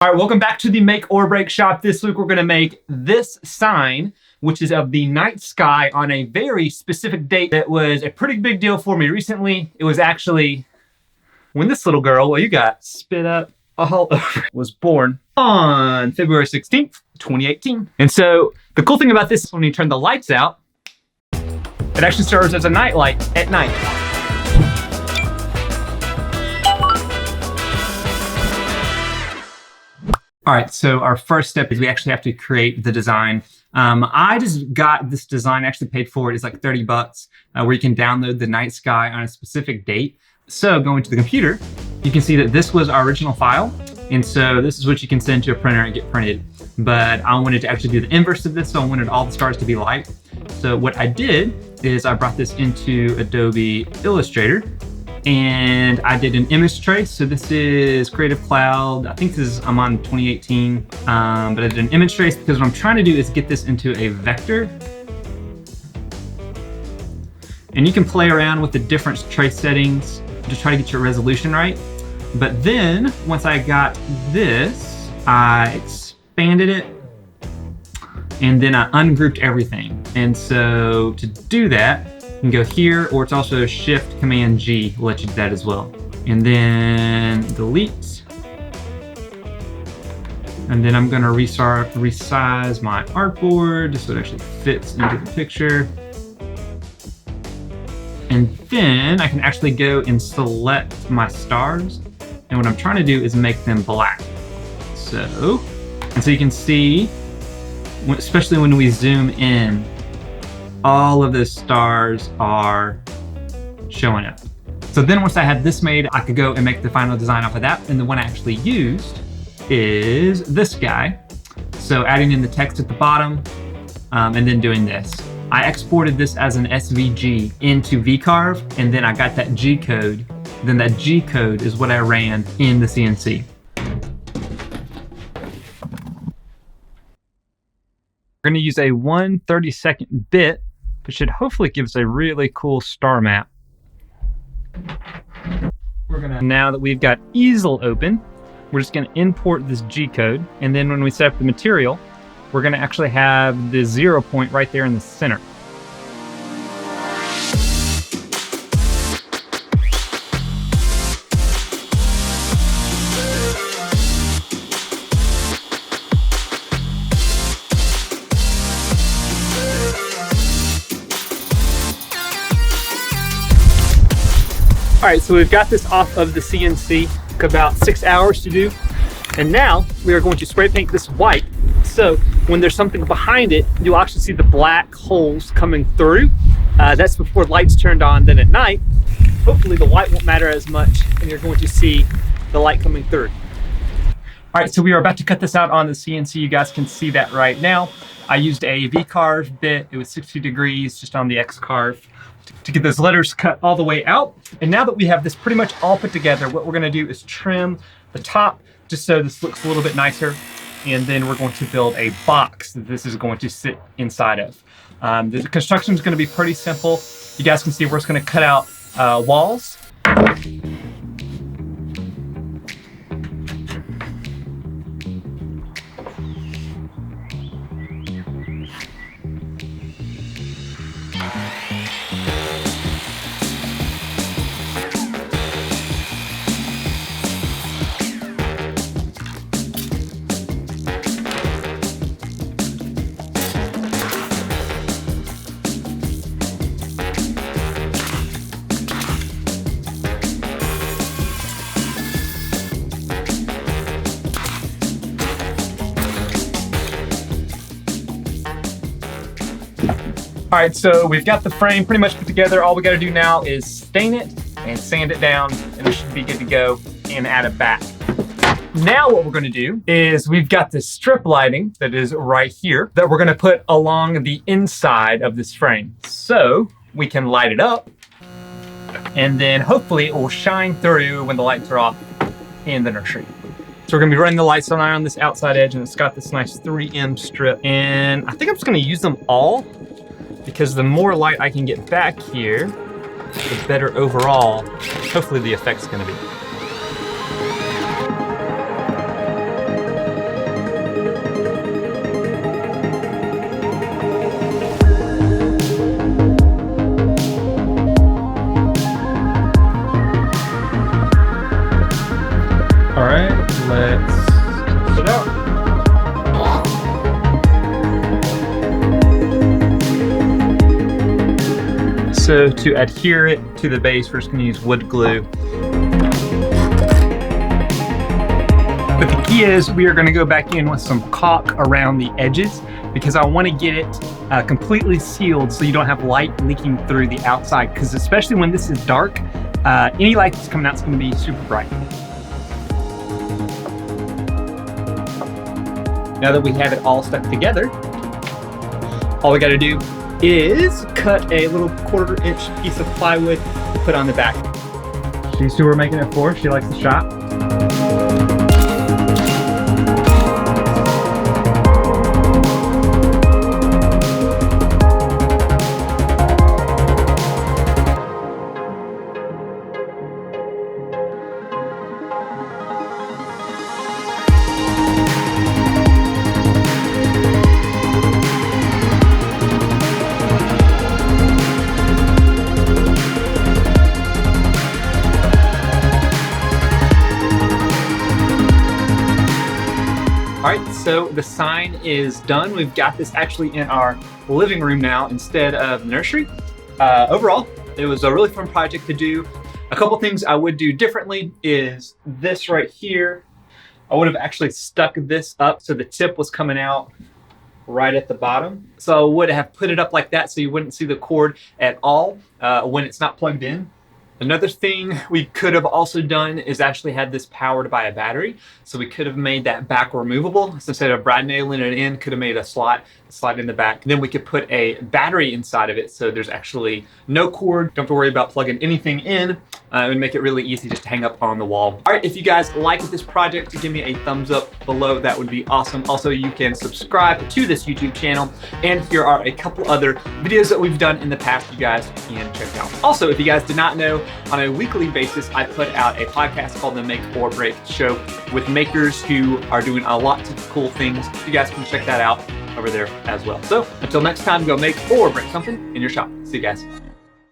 All right, welcome back to the Make or Break shop. This week we're gonna make this sign, which is of the night sky on a very specific date that was a pretty big deal for me recently. It was actually when this little girl, well, you got spit up all over, was born on February 16th, 2018. And so the cool thing about this is when you turn the lights out, it actually serves as a nightlight at night. All right, so our first step is we actually have to create the design. I just got this design, actually paid for it. It's like 30 bucks, where you can download the night sky on a specific date. So going to the computer, you can see that this was our original file. And so this is what you can send to a printer and get printed. But I wanted to actually do the inverse of this, so I wanted all the stars to be light. So what I did is I brought this into Adobe Illustrator, and I did an image trace. So this is Creative Cloud. I think I'm on 2018, but I did an image trace because what I'm trying to do is get this into a vector. And you can play around with the different trace settings to try to get your resolution right. But then once I got this, I expanded it and then I ungrouped everything. And so to do that, you can go here, or it's also Shift Command G will let you do that as well. And then delete. And then I'm gonna resize my artboard just so it actually fits into the picture. And then I can actually go and select my stars. And what I'm trying to do is make them black. So you can see, especially when we zoom in, all of the stars are showing up. So then once I had this made, I could go and make the final design off of that. And the one I actually used is this guy. So adding in the text at the bottom, and then doing this. I exported this as an SVG into VCarve, and then I got that G code. Then that G code is what I ran in the CNC. We're gonna use a 1/32 bit, which should hopefully give us a really cool star map. Now that we've got easel open, we're just gonna import this G code. And then when we set up the material, we're gonna actually have the 0 point right there in the center. All right, so we've got this off of the CNC, took about 6 hours to do. And now we are going to spray paint this white. So when there's something behind it, you'll actually see the black holes coming through. That's before lights turned on. Then at night, hopefully the white won't matter as much and you're going to see the light coming through. All right, so we are about to cut this out on the CNC. You guys can see that right now. I used a V-carve bit. It was 60 degrees just on the X-carve to get those letters cut all the way out. And now that we have this pretty much all put together, what we're gonna do is trim the top just so this looks a little bit nicer. And then we're going to build a box that this is going to sit inside of. The construction is gonna be pretty simple. You guys can see we're just gonna cut out walls. All right, so we've got the frame pretty much put together. All we gotta do now is stain it and sand it down, and it should be good to go, and add it back. Now what we're gonna do is we've got this strip lighting that is right here that we're gonna put along the inside of this frame. So we can light it up, and then hopefully it will shine through when the lights are off in the nursery. So we're gonna be running the lights on this outside edge, and it's got this nice 3M strip. And I think I'm just gonna use them all, because the more light I can get back here, the better overall, hopefully the effect's gonna be. So to adhere it to the base, we're just gonna use wood glue. But the key is we are gonna go back in with some caulk around the edges because I wanna get it completely sealed so you don't have light leaking through the outside, because especially when this is dark, any light that's coming out is gonna be super bright. Now that we have it all stuck together, all we gotta do is cut a little 1/4-inch piece of plywood to put on the back. She's who we're making it for. She likes the shop. All right, so the sign is done. We've got this actually in our living room now instead of nursery. Overall, it was a really fun project to do. A couple things I would do differently is this right here. I would have actually stuck this up so the tip was coming out right at the bottom. So I would have put it up like that so you wouldn't see the cord at all when it's not plugged in. Another thing we could have also done is actually had this powered by a battery. So we could have made that back removable. So instead of brad nailing it in, could have made a slot in the back. Then we could put a battery inside of it. So there's actually no cord. Don't have to worry about plugging anything in. It would make it really easy just to hang up on the wall. All right, if you guys liked this project, give me a thumbs up below. That would be awesome. Also, you can subscribe to this YouTube channel. And here are a couple other videos that we've done in the past you guys can check out. Also, if you guys did not know, on a weekly basis, I put out a podcast called The Make or Break Show with makers who are doing a lot of cool things. You guys can check that out over there as well. So until next time, go make or break something in your shop. See you guys.